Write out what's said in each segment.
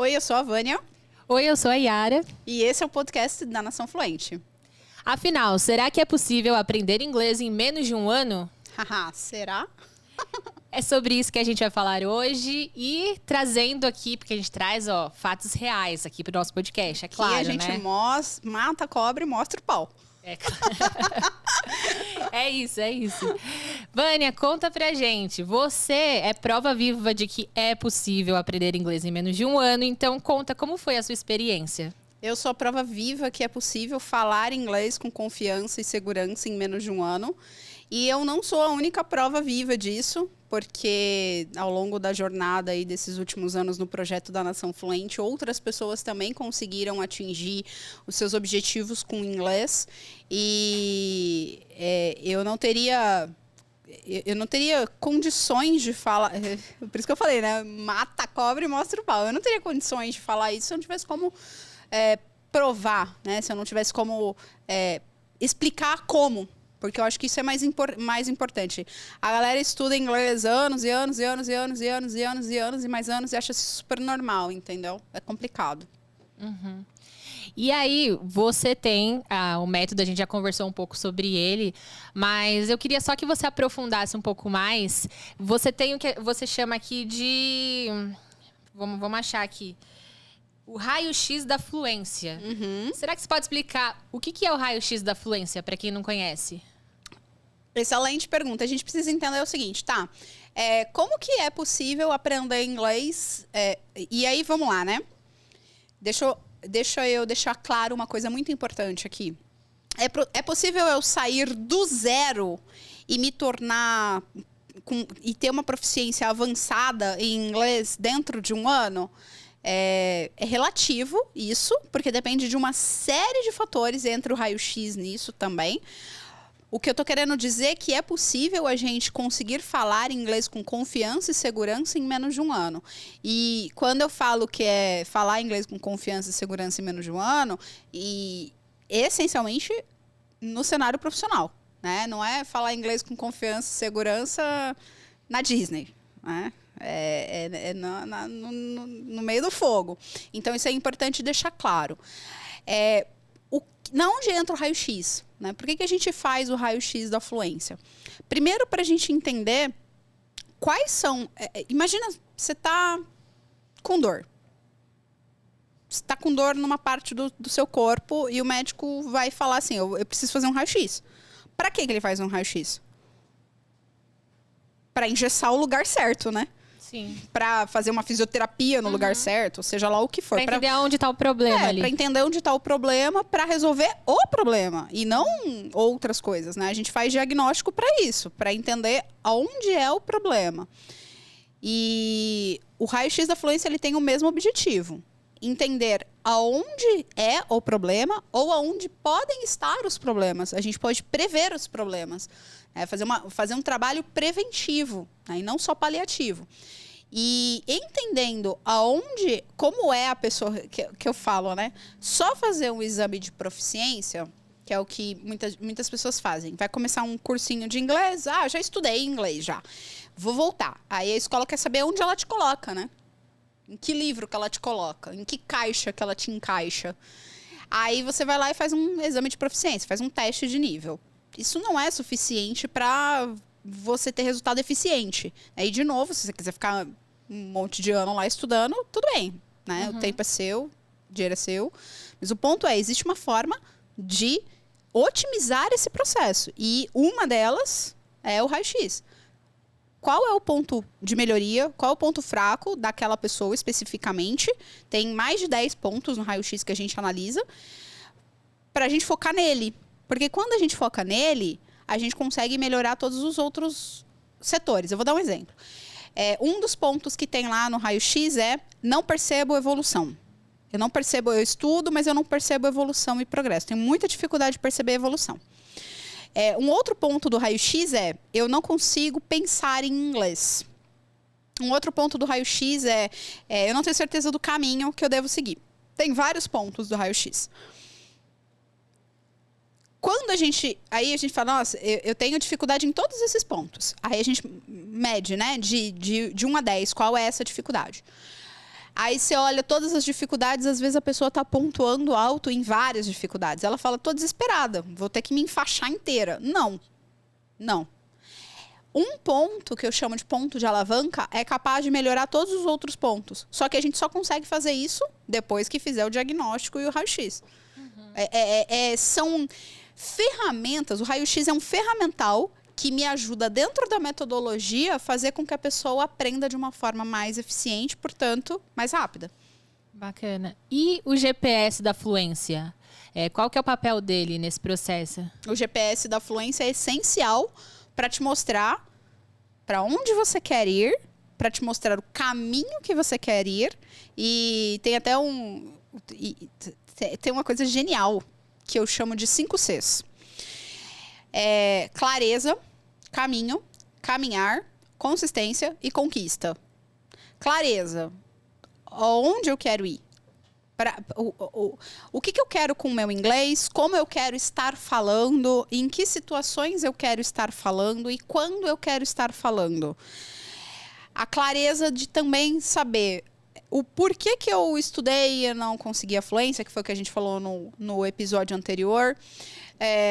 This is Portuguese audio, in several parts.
Oi, eu sou a Vânia. Oi, eu sou a Yara. E esse é o podcast da Nação Fluente. Afinal, será que é possível aprender inglês em menos de um ano? Haha, será? É sobre isso que a gente vai falar hoje e trazendo aqui, porque a gente traz fatos reais aqui pro nosso podcast. Aqui Claro, a gente né? mata a cobra e mostra o pau. É isso. Vânia, conta pra gente. Você é prova viva de que é possível aprender inglês em menos de um ano, então conta como foi a sua experiência. Eu sou a prova viva que é possível falar inglês com confiança e segurança em menos de um ano. E eu não sou a única prova viva disso, porque ao longo da jornada aí desses últimos anos no projeto da Nação Fluente, outras pessoas também conseguiram atingir os seus objetivos com inglês. E eu não teria condições de falar. Por isso que eu falei, né? Mata a cobra e mostra o pau. Eu não teria condições de falar isso se eu não tivesse como provar, né? Se eu não tivesse como explicar como. Porque eu acho que isso é mais importante. A galera estuda inglês anos e anos e anos e anos e anos e anos e anos e mais anos e acha isso super normal, entendeu? É complicado. Uhum. E aí, você tem o método, a gente já conversou um pouco sobre ele, mas eu queria só que você aprofundasse um pouco mais. Você tem o que você chama aqui de... Vamos achar aqui. O raio-x da fluência. Uhum. Será que você pode explicar o que é o raio-x da fluência, para quem não conhece? Excelente pergunta. A gente precisa entender o seguinte, tá? Como que é possível aprender inglês? E aí, vamos lá, né? Deixa eu deixar claro uma coisa muito importante aqui. É possível eu sair do zero e me tornar... e ter uma proficiência avançada em inglês dentro de um ano? É relativo isso, porque depende de uma série de fatores, entre o raio-x nisso também. O que eu tô querendo dizer é que é possível a gente conseguir falar inglês com confiança e segurança em menos de um ano. E quando eu falo que é falar inglês com confiança e segurança em menos de um ano, e essencialmente no cenário profissional, né? Não é falar inglês com confiança e segurança na Disney, né? No meio do fogo. Então, isso é importante deixar claro. Na onde entra o raio-x? Né? Por que a gente faz o raio-x da fluência? Primeiro, para a gente entender quais são... imagina, você está com dor. Você está com dor numa parte do seu corpo e o médico vai falar assim, eu preciso fazer um raio-x. Para que ele faz um raio-x? Para engessar o lugar certo, né? Sim. Para fazer uma fisioterapia no lugar certo, seja lá o que for. Para entender onde está o problema ali. Para entender onde está o problema, para resolver o problema. E não outras coisas, né? A gente faz diagnóstico para isso, para entender aonde é o problema. E o raio-x da fluência ele tem o mesmo objetivo. Entender aonde é o problema ou aonde podem estar os problemas. A gente pode prever os problemas. Fazer um trabalho preventivo, né? E não só paliativo. E entendendo como é a pessoa que eu falo, né? Só fazer um exame de proficiência, que é o que muitas pessoas fazem. Vai começar um cursinho de inglês. Já estudei inglês já. Vou voltar. Aí a escola quer saber onde ela te coloca, né? Em que livro que ela te coloca? Em que caixa que ela te encaixa? Aí você vai lá e faz um exame de proficiência, faz um teste de nível. Isso não é suficiente para você ter resultado eficiente. Aí, de novo, se você quiser ficar um monte de ano lá estudando, tudo bem, né? O tempo é seu, o dinheiro é seu. Mas o ponto existe uma forma de otimizar esse processo. E uma delas é o raio-x. Qual é o ponto de melhoria? Qual é o ponto fraco daquela pessoa especificamente? Tem mais de 10 pontos no raio-x que a gente analisa para a gente focar nele. Porque quando a gente foca nele, a gente consegue melhorar todos os outros setores. Eu vou dar um exemplo. Um dos pontos que tem lá no raio-x é não percebo evolução. Eu estudo, mas eu não percebo evolução e progresso. Tenho muita dificuldade de perceber evolução. Um outro ponto do raio-x é eu não consigo pensar em inglês. Um outro ponto do raio-x eu não tenho certeza do caminho que eu devo seguir. Tem vários pontos do raio-x. Quando aí a gente fala, nossa, eu tenho dificuldade em todos esses pontos. Aí a gente mede, né, de 1 a 10, qual é essa dificuldade. Aí você olha todas as dificuldades, às vezes a pessoa está pontuando alto em várias dificuldades. Ela fala, tô desesperada, vou ter que me enfaixar inteira. Não, não. Um ponto que eu chamo de ponto de alavanca é capaz de melhorar todos os outros pontos. Só que a gente só consegue fazer isso depois que fizer o diagnóstico e o raio-x. São ferramentas, o raio-x é um ferramental que me ajuda dentro da metodologia a fazer com que a pessoa aprenda de uma forma mais eficiente, portanto, mais rápida. Bacana. E o GPS da fluência? Qual que é o papel dele nesse processo? O GPS da fluência é essencial para te mostrar para onde você quer ir, para te mostrar o caminho que você quer ir. E tem até tem uma coisa genial que eu chamo de 5 Cs. Clareza, caminho, caminhar, consistência e conquista. Clareza. Onde eu quero ir? O que eu quero com o meu inglês? Como eu quero estar falando? Em que situações eu quero estar falando? E quando eu quero estar falando? A clareza de também saber o porquê que eu estudei e não consegui a fluência, que foi o que a gente falou no episódio anterior.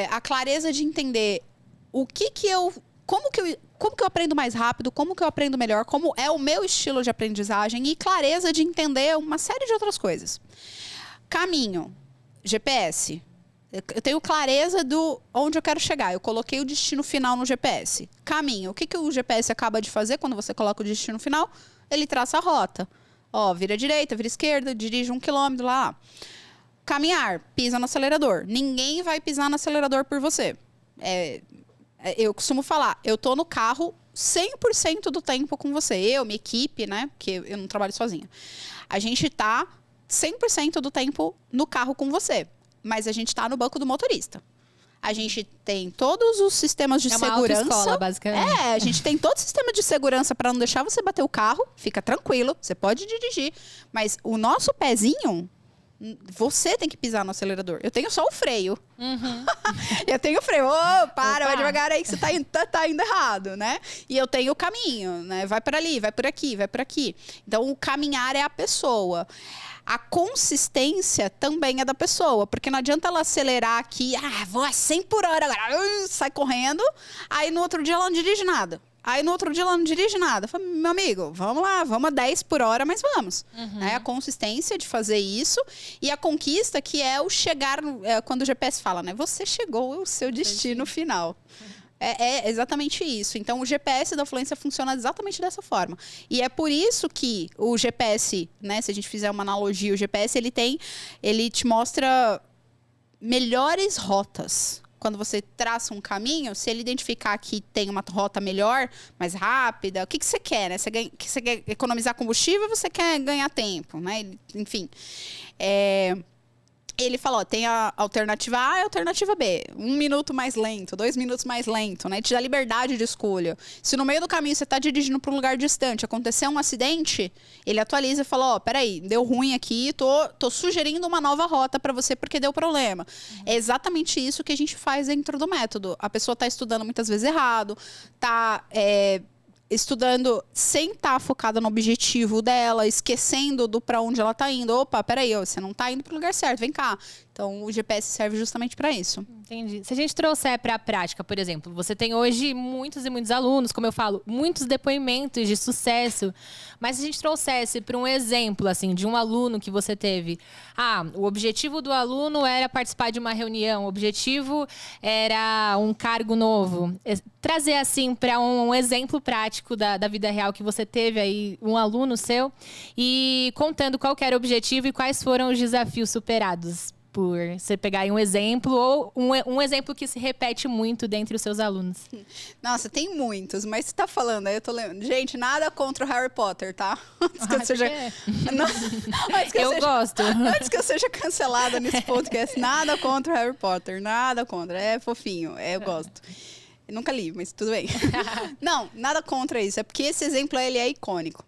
A clareza de entender como que eu aprendo mais rápido, como que eu aprendo melhor, como é o meu estilo de aprendizagem e clareza de entender uma série de outras coisas. Caminho, GPS. Eu tenho clareza do onde eu quero chegar. Eu coloquei o destino final no GPS. Caminho. O que o GPS acaba de fazer quando você coloca o destino final? Ele traça a rota. Ó, vira à direita, vira à esquerda, dirige 1 quilômetro lá. Caminhar, pisa no acelerador. Ninguém vai pisar no acelerador por você. Eu costumo falar, eu tô no carro 100% do tempo com você. Eu, minha equipe, né? Porque eu não trabalho sozinha. A gente tá 100% do tempo no carro com você. Mas a gente tá no banco do motorista. A gente tem todos os sistemas de segurança. Uma autoescola, basicamente. A gente tem todo o sistema de segurança para não deixar você bater o carro. Fica tranquilo, você pode dirigir. Mas o nosso pezinho, você tem que pisar no acelerador. Eu tenho só o freio. Uhum. Eu tenho o freio. Vai devagar aí que você tá indo errado, né? E eu tenho o caminho, né? Vai para ali, vai por aqui, vai por aqui. Então, o caminhar é a pessoa. A consistência também é da pessoa, porque não adianta ela acelerar aqui, vou a 100 por hora agora, sai correndo, aí no outro dia ela não dirige nada. Aí no outro dia ela não dirige nada. Falo, meu amigo, vamos lá, vamos a 10 por hora, mas vamos. Uhum. A consistência de fazer isso e a conquista que é o chegar, quando o GPS fala, né? Você chegou ao seu destino final. É exatamente isso. Então, o GPS da fluência funciona exatamente dessa forma. E é por isso que o GPS, né? Se a gente fizer uma analogia, o GPS, ele te mostra melhores rotas. Quando você traça um caminho, se ele identificar que tem uma rota melhor, mais rápida, o que você quer, né? Você quer economizar combustível ou você quer ganhar tempo, né? Enfim. Ele falou, tem a alternativa A e a alternativa B. 1 minuto mais lento, 2 minutos mais lento, né? Te dá liberdade de escolha. Se no meio do caminho você está dirigindo para um lugar distante, acontecer um acidente, ele atualiza e fala, peraí, deu ruim aqui, tô sugerindo uma nova rota para você porque deu problema. Uhum. É exatamente isso que a gente faz dentro do método. A pessoa está estudando muitas vezes errado, está estudando sem estar focada no objetivo dela, esquecendo do para onde ela está indo. Opa, peraí, você não está indo para o lugar certo, vem cá. Então, o GPS serve justamente para isso. Entendi. Se a gente trouxer para a prática, por exemplo, você tem hoje muitos e muitos alunos, como eu falo, muitos depoimentos de sucesso, mas se a gente trouxesse para um exemplo, assim, de um aluno que você teve, o objetivo do aluno era participar de uma reunião, o objetivo era um cargo novo. Trazer, assim, para um exemplo prático da vida real que você teve aí, um aluno seu, e contando qual que era o objetivo e quais foram os desafios superados. Por você pegar aí um exemplo ou um exemplo que se repete muito dentre os seus alunos. Nossa, tem muitos, mas você tá falando, aí eu tô lembrando. Gente, nada contra o Harry Potter, tá? Antes que eu seja... gosto. Antes que eu seja cancelada nesse podcast, nada contra o Harry Potter, nada contra. É fofinho, eu gosto. Eu nunca li, mas tudo bem. Não, nada contra isso, é porque esse exemplo ele é icônico.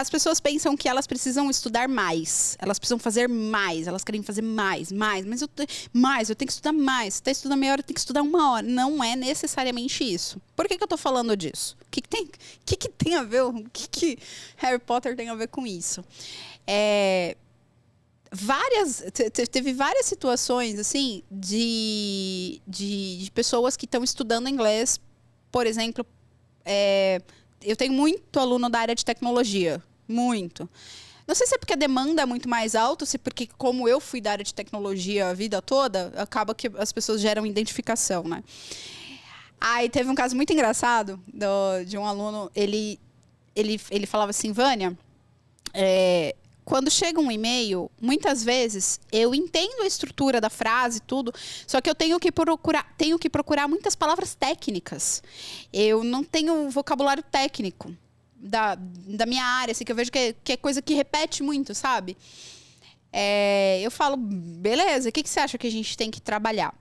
as pessoas pensam que elas precisam estudar mais. Elas precisam fazer mais. Elas querem fazer mais. Mas eu tenho que estudar mais. Se tá estudando meia hora, eu tenho que estudar 1 hora. Não é necessariamente isso. Por que eu tô falando disso? O que tem a ver? O que Harry Potter tem a ver com isso? Teve várias situações, assim, de pessoas que estão estudando inglês. Por exemplo, eu tenho muito aluno da área de tecnologia. Muito. Não sei se é porque a demanda é muito mais alta, se porque, como eu fui da área de tecnologia a vida toda, acaba que as pessoas geram identificação, né? Aí teve um caso muito engraçado de um aluno, ele falava assim, Vânia, quando chega um e-mail, muitas vezes eu entendo a estrutura da frase e tudo, só que eu tenho que procurar muitas palavras técnicas. Eu não tenho vocabulário técnico da minha área, assim, que eu vejo que é coisa que repete muito, sabe? Eu falo, beleza, o que você acha que a gente tem que trabalhar?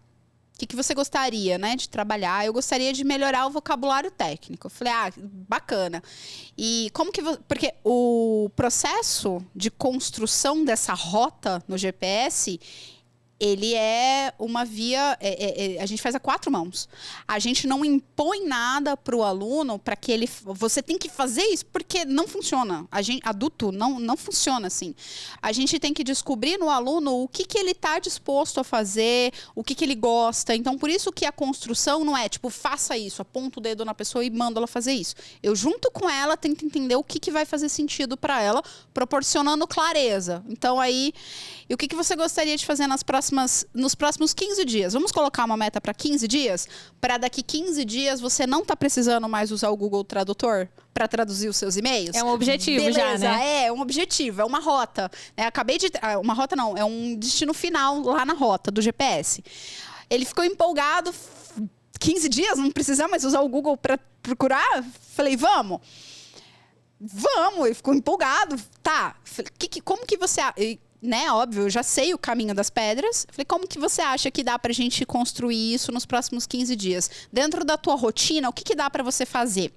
O que você gostaria, né, de trabalhar? Eu gostaria de melhorar o vocabulário técnico. Eu falei, bacana. E como que... Porque o processo de construção dessa rota no GPS, ele é uma via... a gente faz a 4 mãos. A gente não impõe nada para o aluno para que ele... Você tem que fazer isso, porque não funciona. Adulto não funciona assim. A gente tem que descobrir no aluno o que ele está disposto a fazer, o que ele gosta. Então, por isso que a construção não é, tipo, faça isso, aponta o dedo na pessoa e manda ela fazer isso. Eu, junto com ela, tento entender o que vai fazer sentido para ela, proporcionando clareza. Então, aí... E o que você gostaria de fazer nos próximos 15 dias? Vamos colocar uma meta para 15 dias? Para daqui 15 dias você não tá precisando mais usar o Google Tradutor para traduzir os seus e-mails? É um objetivo. Beleza, já, né? É um objetivo, é uma rota. Uma rota não, é um destino final lá na rota do GPS. Ele ficou empolgado, 15 dias, não precisar mais usar o Google para procurar? Falei, vamos, ele ficou empolgado. Tá, como que você... Né, óbvio, eu já sei o caminho das pedras. Falei, como que você acha que dá pra gente construir isso nos próximos 15 dias? Dentro da tua rotina, o que dá pra você fazer?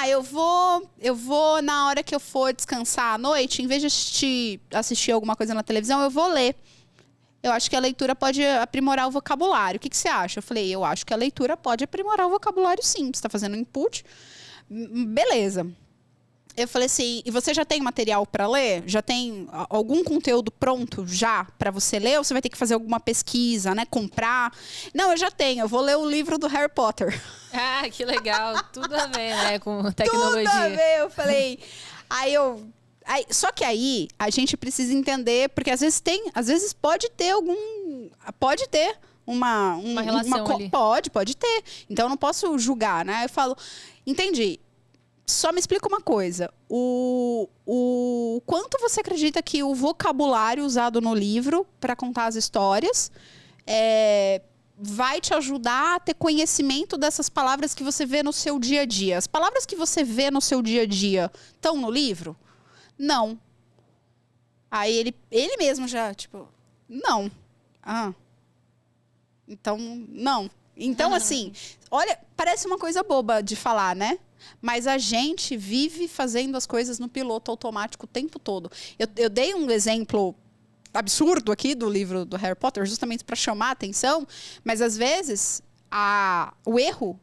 Eu vou na hora que eu for descansar à noite, em vez de assistir alguma coisa na televisão, eu vou ler. Eu acho que a leitura pode aprimorar o vocabulário. O que você acha? Eu falei, eu acho que a leitura pode aprimorar o vocabulário, sim. Você tá fazendo input. Beleza. Eu falei assim, e você já tem material para ler? Já tem algum conteúdo pronto já para você ler? Ou você vai ter que fazer alguma pesquisa, né? Comprar? Não, eu já tenho. Eu vou ler o livro do Harry Potter. Ah, que legal. Tudo a ver, né? Com tecnologia. Tudo a ver. Eu falei... Só que aí a gente precisa entender, porque às vezes pode ter uma relação ali. Pode ter. Então eu não posso julgar, né? Eu falo, entendi. Só me explica uma coisa. O quanto você acredita que o vocabulário usado no livro para contar as histórias vai te ajudar a ter conhecimento dessas palavras que você vê no seu dia a dia? As palavras que você vê no seu dia a dia estão no livro? Não. Aí ele mesmo já, tipo, não. Então, não. Então, assim, olha, parece uma coisa boba de falar, né? Mas a gente vive fazendo as coisas no piloto automático o tempo todo. Eu dei um exemplo absurdo aqui do livro do Harry Potter, justamente para chamar a atenção, mas às vezes o erro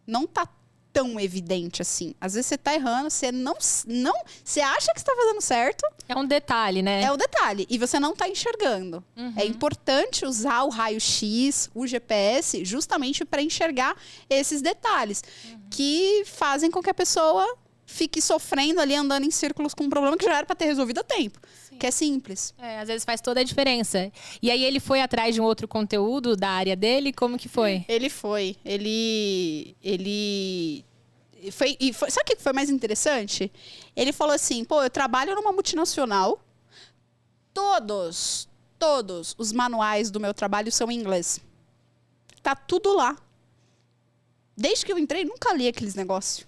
não está tão evidente assim. Às vezes você está errando, você você acha que está fazendo certo. É um detalhe, né? É um detalhe. E você não está enxergando. Uhum. É importante usar o raio-x, o GPS, justamente para enxergar esses detalhes que fazem com que a pessoa fique sofrendo ali, andando em círculos com um problema que já era para ter resolvido a tempo. Sim. Que é simples. Às vezes faz toda a diferença. E aí ele foi atrás de um outro conteúdo da área dele? Como que foi? Ele foi. Sabe o que foi mais interessante? Ele falou assim, eu trabalho numa multinacional, todos os manuais do meu trabalho são em inglês. Tá tudo lá. Desde que eu entrei, nunca li aqueles negócios.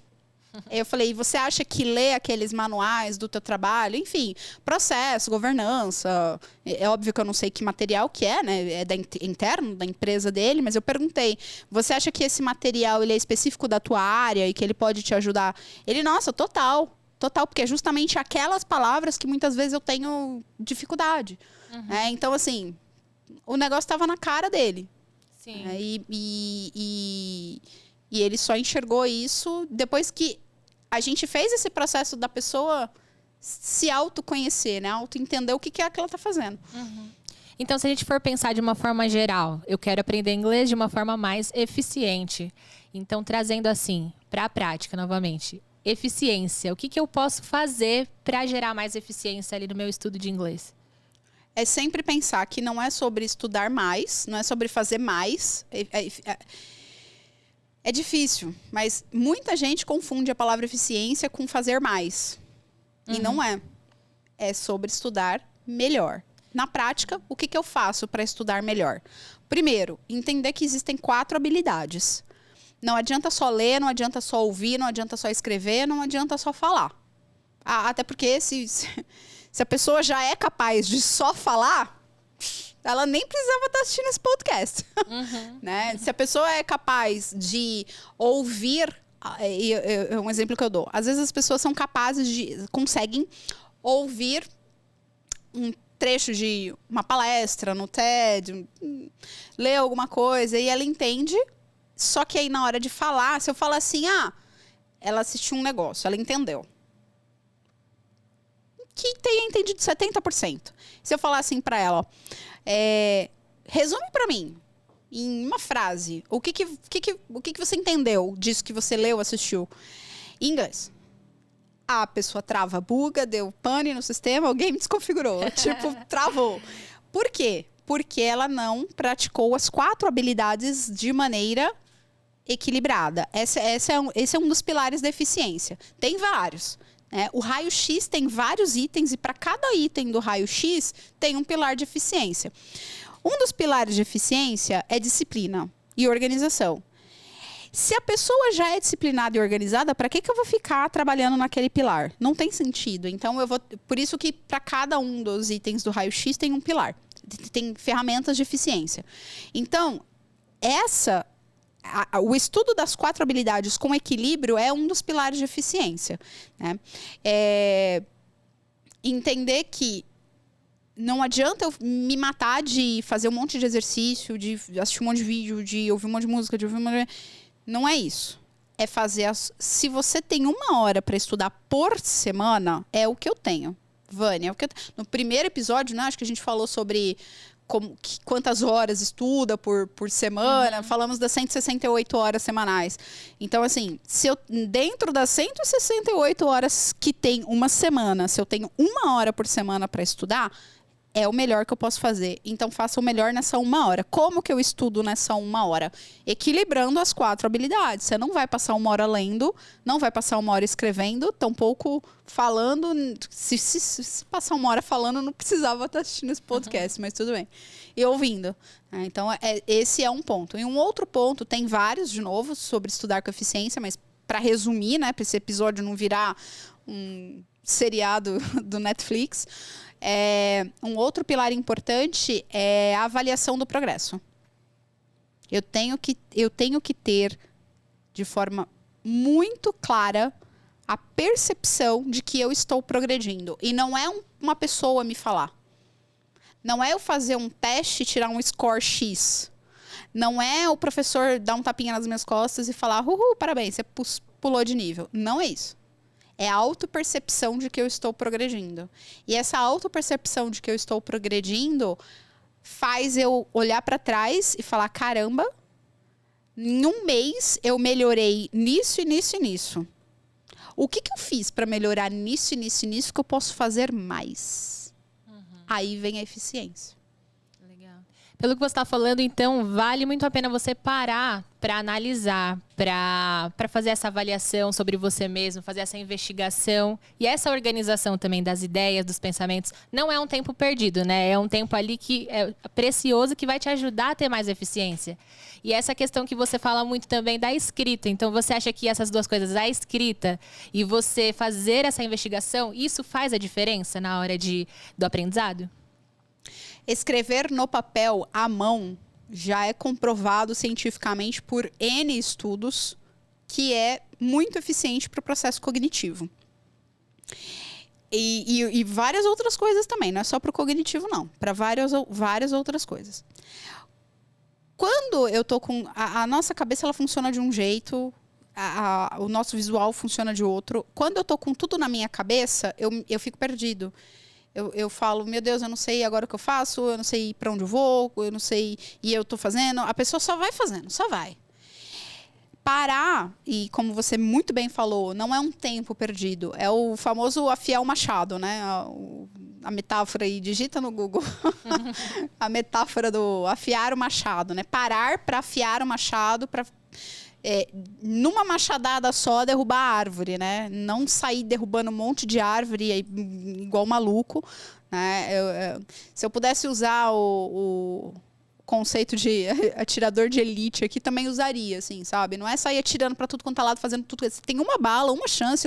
Eu falei, você acha que ler aqueles manuais do teu trabalho, enfim, processo, governança, é óbvio que eu não sei que material que é, né? É interno da empresa dele, mas eu perguntei, você acha que esse material ele é específico da tua área e que ele pode te ajudar? Ele, nossa, total. Total, porque é justamente aquelas palavras que muitas vezes eu tenho dificuldade. Né? Então, assim, o negócio estava na cara dele. Sim. Né? E ele só enxergou isso depois que a gente fez esse processo da pessoa se autoconhecer, né? Auto-entender o que é que ela está fazendo. Então, se a gente for pensar de uma forma geral, eu quero aprender inglês de uma forma mais eficiente. Então, trazendo assim, para a prática novamente, eficiência. O que eu posso fazer para gerar mais eficiência ali no meu estudo de inglês? É sempre pensar que não é sobre estudar mais, não é sobre fazer mais. É difícil, mas muita gente confunde a palavra eficiência com fazer mais. E não é. É sobre estudar melhor. Na prática, o que eu faço para estudar melhor? Primeiro, entender que existem 4 habilidades. Não adianta só ler, não adianta só ouvir, não adianta só escrever, não adianta só falar. Até porque se a pessoa já é capaz de só falar, ela nem precisava estar assistindo esse podcast. Né? Se a pessoa é capaz de ouvir, é um exemplo que eu dou. Às vezes as pessoas são capazes conseguem ouvir um trecho de uma palestra no TED, ler alguma coisa e ela entende. Só que aí na hora de falar, se eu falar assim, ela assistiu um negócio, ela entendeu. Que tenha entendido 70%. Se eu falar assim para ela, resume para mim, em uma frase, o que você entendeu disso que você leu, assistiu, em inglês. A pessoa trava, buga, deu pane no sistema, alguém me desconfigurou. Tipo, travou. Por quê? Porque ela não praticou as 4 habilidades de maneira equilibrada. Esse é um dos pilares da eficiência. Tem vários. Né? O raio-x tem vários itens e para cada item do raio-x tem um pilar de eficiência. Um dos pilares de eficiência é disciplina e organização. Se a pessoa já é disciplinada e organizada, para que eu vou ficar trabalhando naquele pilar? Não tem sentido. Então, por isso que para cada um dos itens do raio-x tem um pilar. Tem ferramentas de eficiência. Então, o estudo das 4 habilidades com equilíbrio é um dos pilares de eficiência. Né? Entender que não adianta eu me matar de fazer um monte de exercício, de assistir um monte de vídeo, de ouvir um monte de música, de ouvir um monte de... Não é isso. É fazer... Se você tem 1 hora para estudar por semana, é o que eu tenho. Vânia, no primeiro episódio, né, acho que a gente falou sobre quantas horas estuda por semana. Falamos das 168 horas semanais. Então, assim, dentro das 168 horas que tem uma semana, se eu tenho 1 hora por semana para estudar, é o melhor que eu posso fazer. Então, faça o melhor nessa 1 hora. Como que eu estudo nessa 1 hora? Equilibrando as 4 habilidades. Você não vai passar 1 hora lendo, não vai passar 1 hora escrevendo, tampouco falando. Se passar 1 hora falando, não precisava estar assistindo esse podcast, mas tudo bem. E ouvindo. Então, esse é um ponto. E um outro ponto, tem vários, de novo, sobre estudar com eficiência, mas para resumir, né, para esse episódio não virar um seriado do Netflix... um outro pilar importante é a avaliação do progresso. Eu tenho que ter, de forma muito clara, a percepção de que eu estou progredindo. E não é uma pessoa me falar. Não é eu fazer um teste e tirar um score X. Não é o professor dar um tapinha nas minhas costas e falar, parabéns, você pulou de nível. Não é isso. É a autopercepção de que eu estou progredindo. E essa autopercepção de que eu estou progredindo faz eu olhar para trás e falar, caramba, em 1 mês eu melhorei nisso e nisso e nisso. O que eu fiz para melhorar nisso e nisso e nisso que eu posso fazer mais? Aí vem a eficiência. Pelo que você está falando, então, vale muito a pena você parar para analisar, para fazer essa avaliação sobre você mesmo, fazer essa investigação. E essa organização também das ideias, dos pensamentos, não é um tempo perdido, né? É um tempo ali que é precioso, que vai te ajudar a ter mais eficiência. E essa questão que você fala muito também da escrita. Então, você acha que essas 2 coisas, a escrita e você fazer essa investigação, isso faz a diferença na hora do aprendizado? Escrever no papel, à mão, já é comprovado cientificamente por N estudos que é muito eficiente para o processo cognitivo. E várias outras coisas também, não é só para o cognitivo, não. Para várias outras coisas. Quando eu tô com... A nossa cabeça, ela funciona de um jeito, o nosso visual funciona de outro. Quando eu tô com tudo na minha cabeça, eu fico perdido. Eu falo, meu Deus, eu não sei agora o que eu faço, eu não sei para onde eu vou, eu não sei... E eu tô fazendo... A pessoa só vai fazendo, só vai. Parar, e como você muito bem falou, não é um tempo perdido. É o famoso afiar o machado, né? A metáfora aí, digita no Google. A metáfora do afiar o machado, né? Parar para afiar o machado, para numa machadada só derrubar a árvore, né? Não sair derrubando um monte de árvore igual maluco, né? Se eu pudesse usar o conceito de atirador de elite aqui, também usaria, assim, sabe? Não é sair atirando para tudo quanto é lado, fazendo tudo. Você tem uma bala, uma chance,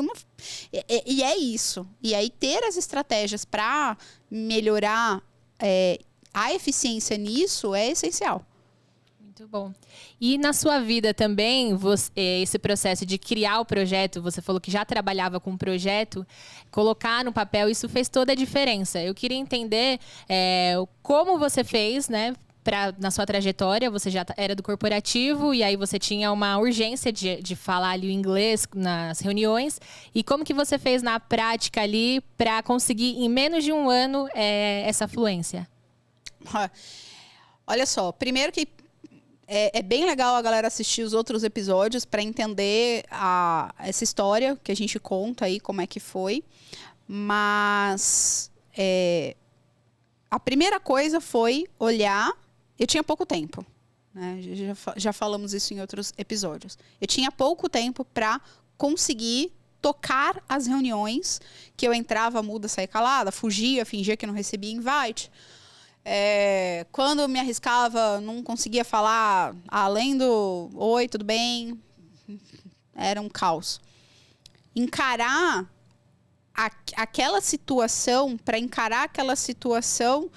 e é isso. E aí ter as estratégias para melhorar a eficiência nisso é essencial. Muito bom. E na sua vida também, esse processo de criar o projeto, você falou que já trabalhava com um projeto, colocar no papel, isso fez toda a diferença. Eu queria entender como você fez, né? Na sua trajetória, você já era do corporativo e aí você tinha uma urgência de falar ali o inglês nas reuniões. E como que você fez na prática ali para conseguir, em menos de um ano, essa fluência? Olha só, primeiro que é bem legal a galera assistir os outros episódios para entender essa história que a gente conta aí, como é que foi. Mas a primeira coisa foi olhar. Eu tinha pouco tempo, né? Já falamos isso em outros episódios. Eu tinha pouco tempo para conseguir tocar as reuniões, que eu entrava muda, saía calada, fugia, fingia que não recebia invite. Quando eu me arriscava, não conseguia falar além do oi, tudo bem? Era um caos. Encarar aquela situação, para encarar aquela situação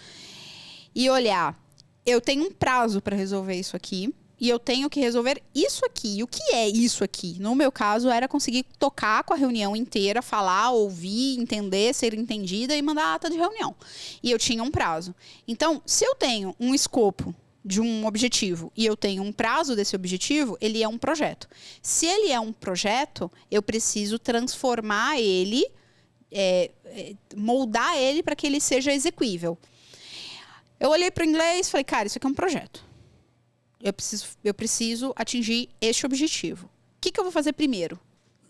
e olhar, eu tenho um prazo para resolver isso aqui e eu tenho que resolver isso aqui. E o que é isso aqui? No meu caso, era conseguir tocar com a reunião inteira, falar, ouvir, entender, ser entendida e mandar a ata de reunião. E eu tinha um prazo. Então, se eu tenho um escopo de um objetivo e eu tenho um prazo desse objetivo, ele é um projeto. Se ele é um projeto, eu preciso transformar ele, moldar ele para que ele seja execuível. Eu olhei para o inglês e falei, cara, isso aqui é um projeto. Eu preciso atingir este objetivo. O que eu vou fazer primeiro?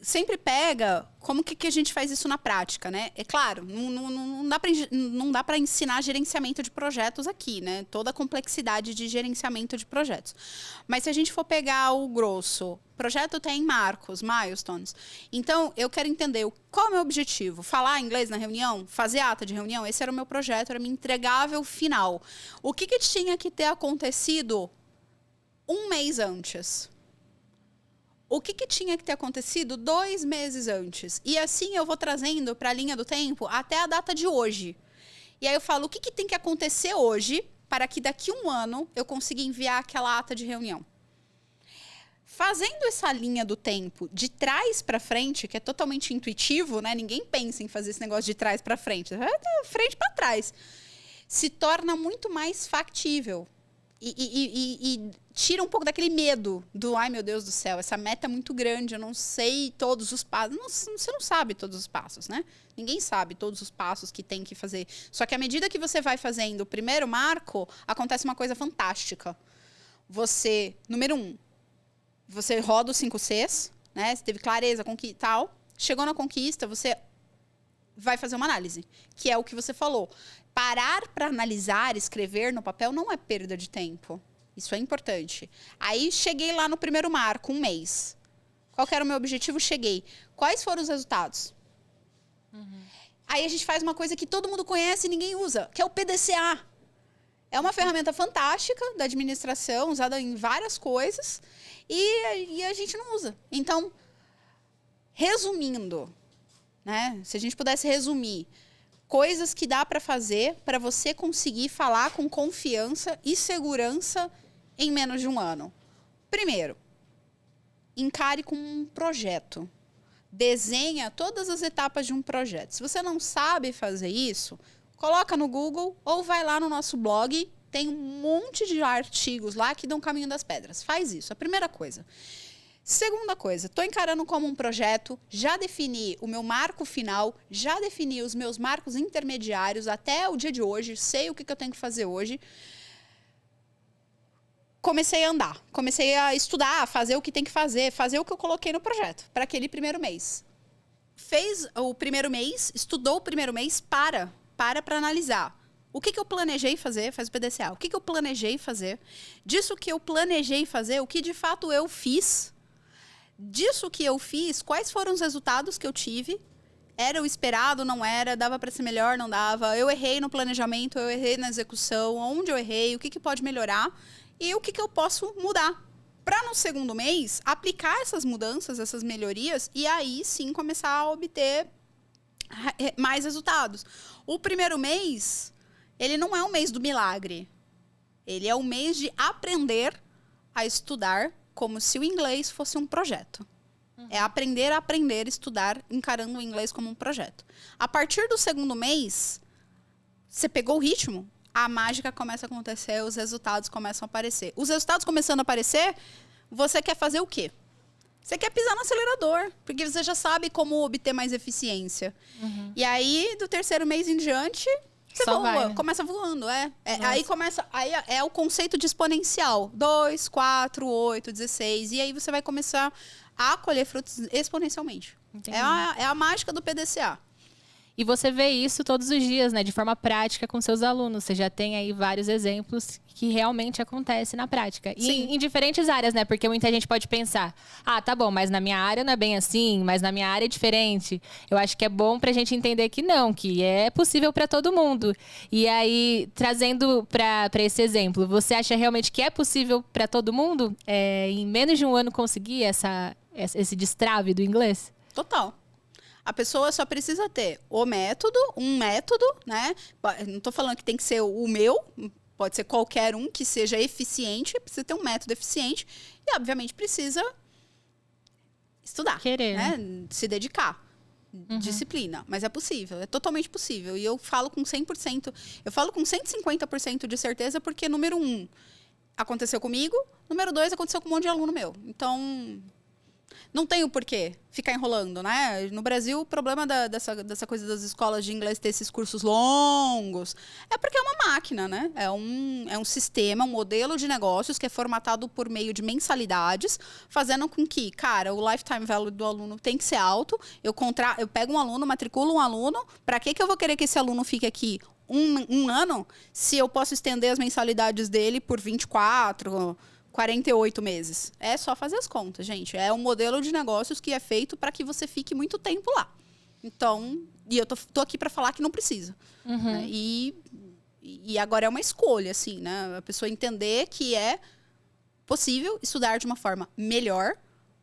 Sempre pega como que a gente faz isso na prática, né? É claro, não dá para ensinar gerenciamento de projetos aqui, né? Toda a complexidade de gerenciamento de projetos. Mas se a gente for pegar o grosso, o projeto tem marcos, milestones. Então, eu quero entender qual é o meu objetivo. Falar inglês na reunião? Fazer ata de reunião? Esse era o meu projeto, era o meu entregável final. O que tinha que ter acontecido um mês antes? O que tinha que ter acontecido 2 meses antes? E assim eu vou trazendo para a linha do tempo até a data de hoje. E aí eu falo, o que tem que acontecer hoje para que daqui a um ano eu consiga enviar aquela ata de reunião? Fazendo essa linha do tempo de trás para frente, que é totalmente intuitivo, né? Ninguém pensa em fazer esse negócio de trás para frente. É frente para trás. Se torna muito mais factível. E tira um pouco daquele medo do, ai meu Deus do céu, essa meta é muito grande, eu não sei todos os passos. Você não sabe todos os passos, né? Ninguém sabe todos os passos que tem que fazer. Só que à medida que você vai fazendo o primeiro marco, acontece uma coisa fantástica. Número 1, você roda os 5 Cs, né? Você teve clareza, conquista, tal. Chegou na conquista, você vai fazer uma análise, que é o que você falou. Parar para analisar, escrever no papel não é perda de tempo. Isso é importante. Aí, cheguei lá no primeiro marco, 1 mês. Qual que era o meu objetivo? Cheguei. Quais foram os resultados? Aí, a gente faz uma coisa que todo mundo conhece e ninguém usa, que é o PDCA. É uma ferramenta fantástica da administração, usada em várias coisas, e a gente não usa. Então, resumindo, né? Se a gente pudesse resumir, coisas que dá para fazer para você conseguir falar com confiança e segurança em menos de um ano. Primeiro, encare como um projeto. desenha todas as etapas de um projeto. Se você não sabe fazer isso, coloca no Google ou vai lá no nosso blog. Tem um monte de artigos lá que dão caminho das pedras. Faz isso, a primeira coisa. Segunda coisa, estou encarando como um projeto, já defini o meu marco final, já defini os meus marcos intermediários até o dia de hoje, sei o que eu tenho que fazer hoje. Comecei a andar, comecei a estudar, fazer o que tem que fazer o que eu coloquei no projeto para aquele primeiro mês. Fez o primeiro mês, estudou o primeiro mês, para analisar. O que eu planejei fazer, faz o PDCA. O que eu planejei fazer? Disso que eu planejei fazer, o que de fato eu fiz? Disso que eu fiz, quais foram os resultados que eu tive? Era o esperado, não era? Dava para ser melhor, não dava? Eu errei no planejamento, eu errei na execução, onde eu errei, o que pode melhorar e o que eu posso mudar. Para no segundo mês, aplicar essas mudanças, essas melhorias e aí sim começar a obter mais resultados. O primeiro mês, ele não é um mês do milagre. Ele é um mês de aprender a estudar como se o inglês fosse um projeto. É aprender a estudar, encarando o inglês como um projeto. A partir do segundo mês, você pegou o ritmo, a mágica começa a acontecer, os resultados começam a aparecer. Os resultados começando a aparecer, você quer fazer o quê? Você quer pisar no acelerador, porque você já sabe como obter mais eficiência. E aí, do terceiro mês em diante, você voa, vai, né? começa voando, aí é o conceito de exponencial. 2, 4, 8, 16. E aí você vai começar a colher frutos exponencialmente. É a mágica do PDCA. E você vê isso todos os dias, né? De forma prática com seus alunos. Você já tem aí vários exemplos que realmente acontecem na prática. E em diferentes áreas, né? Porque muita gente pode pensar, tá bom, mas na minha área não é bem assim, mas na minha área é diferente. Eu acho que é bom pra gente entender que não, que é possível para todo mundo. E aí, trazendo para esse exemplo, você acha realmente que é possível para todo mundo, em menos de um ano, conseguir esse destrave do inglês? Total. A pessoa só precisa ter um método, né? Não estou falando que tem que ser o meu, pode ser qualquer um que seja eficiente, precisa ter um método eficiente e, obviamente, precisa estudar. Querer, né? Se dedicar. Disciplina. Mas é possível, é totalmente possível. E eu falo com 100%, eu falo com 150% de certeza porque, número 1, aconteceu comigo, número 2, aconteceu com um monte de aluno meu. Então, não tem o porquê ficar enrolando, né? No Brasil, o problema dessa coisa das escolas de inglês ter esses cursos longos é porque é uma máquina, né? É um sistema, um modelo de negócios que é formatado por meio de mensalidades, fazendo com que, cara, o lifetime value do aluno tem que ser alto. Eu pego um aluno, matriculo um aluno, para que eu vou querer que esse aluno fique aqui um ano se eu posso estender as mensalidades dele por 24, 48 meses. É só fazer as contas, gente. É um modelo de negócios que é feito para que você fique muito tempo lá. Então, e eu tô aqui para falar que não precisa. Né? E agora é uma escolha, assim, né? A pessoa entender que é possível estudar de uma forma melhor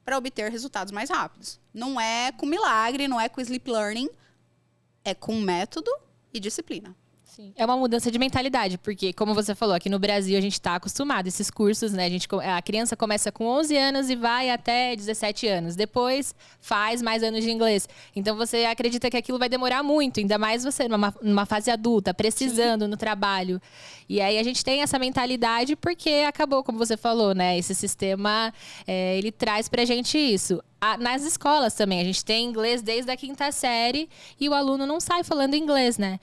para obter resultados mais rápidos. Não é com milagre, não é com sleep learning, é com método e disciplina. Sim. É uma mudança de mentalidade, porque, como você falou, aqui no Brasil a gente está acostumado a esses cursos, né? A criança começa com 11 anos e vai até 17 anos. Depois faz mais anos de inglês. Então você acredita que aquilo vai demorar muito, ainda mais você numa fase adulta, precisando no trabalho. E aí a gente tem essa mentalidade porque acabou, como você falou, né? Esse sistema, ele traz pra gente isso. Nas escolas também, a gente tem inglês desde a 5ª série e o aluno não sai falando inglês, né?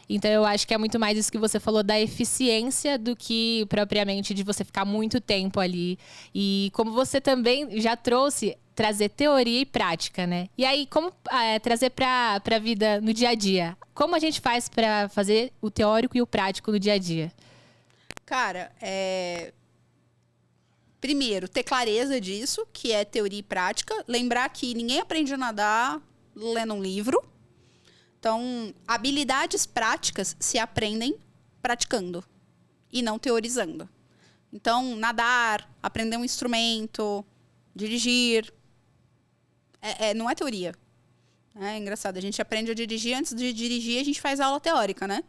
Então eu acho que é muito mais isso que você falou da eficiência do que propriamente de você ficar muito tempo ali. E como você também já trouxe, trazer teoria e prática, né? E aí, como trazer pra vida no dia a dia? Como a gente faz para fazer o teórico e o prático no dia a dia? Cara, primeiro, ter clareza disso, que é teoria e prática. Lembrar que ninguém aprende a nadar lendo um livro. Então, habilidades práticas se aprendem praticando e não teorizando. Então, nadar, aprender um instrumento, dirigir, não é teoria. É engraçado, a gente aprende a dirigir, antes de dirigir a gente faz aula teórica, né?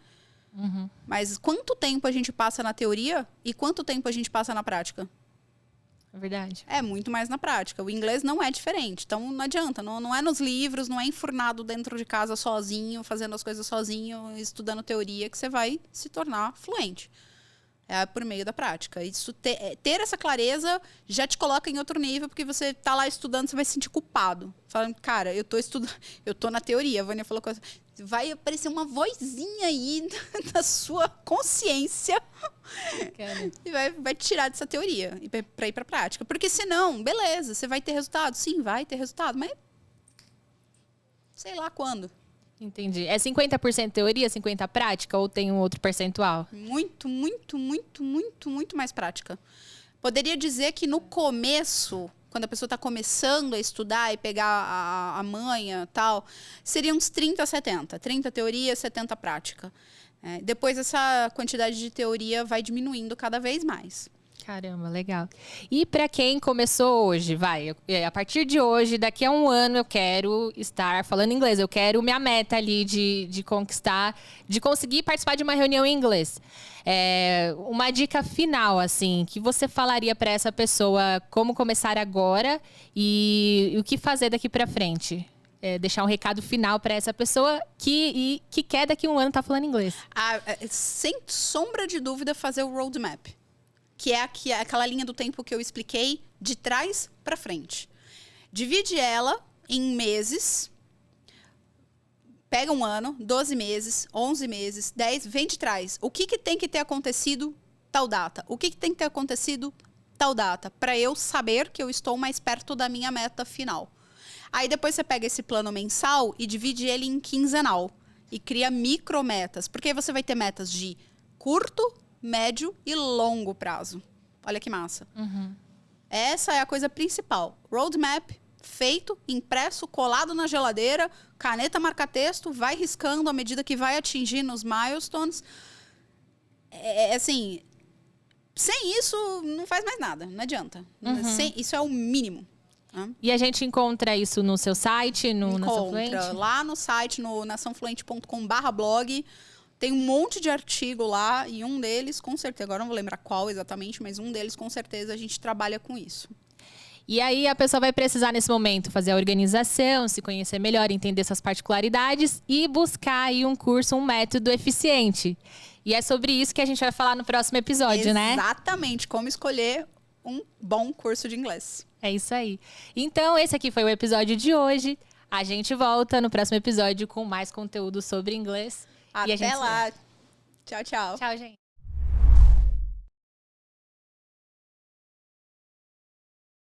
Mas quanto tempo a gente passa na teoria e quanto tempo a gente passa na prática? É verdade. É muito mais na prática. O inglês não é diferente. Então, não adianta. Não é nos livros, não é enfurnado dentro de casa sozinho, fazendo as coisas sozinho, estudando teoria, que você vai se tornar fluente. É por meio da prática. Isso ter essa clareza já te coloca em outro nível, porque você tá lá estudando, você vai se sentir culpado. Falando, cara, eu tô estudando, eu tô na teoria. A Vânia falou coisa. Vai aparecer uma vozinha aí da sua consciência e vai te tirar dessa teoria para ir para a prática. Porque senão, beleza, você vai ter resultado? Sim, vai ter resultado, mas sei lá quando. Entendi. É 50% teoria, 50% prática ou tem um outro percentual? Muito mais prática. Poderia dizer que no começo, quando a pessoa está começando a estudar e pegar a manha e tal, seria uns 30-70. 30 teoria, 70 prática. Depois essa quantidade de teoria vai diminuindo cada vez mais. Caramba, legal. E para quem começou hoje, a partir de hoje, daqui a um ano eu quero estar falando inglês, eu quero minha meta ali de conquistar, de conseguir participar de uma reunião em inglês. Uma dica final, assim, que você falaria para essa pessoa como começar agora e o que fazer daqui para frente? Deixar um recado final para essa pessoa que quer daqui a um ano estar falando inglês. Sem sombra de dúvida, fazer o roadmap. Que é aquela linha do tempo que eu expliquei de trás para frente. Divide ela em meses. Pega um ano, 12 meses, 11 meses, 10, vem de trás. O que tem que ter acontecido tal data? O que tem que ter acontecido tal data? Para eu saber que eu estou mais perto da minha meta final. Aí depois você pega esse plano mensal e divide ele em quinzenal. E cria micrometas. Porque aí você vai ter metas de curto, médio e longo prazo. Olha que massa. Uhum. Essa é a coisa principal. Roadmap feito, impresso, colado na geladeira, caneta marca-texto, vai riscando à medida que vai atingindo os milestones. Assim, sem isso não faz mais nada, não adianta. Uhum. Isso é o mínimo. E a gente encontra isso no seu site, no Nação Fluente? Lá no site, no naçãofluente.com/blog. Tem um monte de artigo lá e um deles, com certeza, agora não vou lembrar qual exatamente, mas um deles, com certeza, a gente trabalha com isso. E aí a pessoa vai precisar, nesse momento, fazer a organização, se conhecer melhor, entender essas particularidades e buscar aí um curso, um método eficiente. E é sobre isso que a gente vai falar no próximo episódio, né? Exatamente, como escolher um bom curso de inglês. É isso aí. Então, esse aqui foi o episódio de hoje. A gente volta no próximo episódio com mais conteúdo sobre inglês. Até lá. Tchau, tchau. Tchau, gente.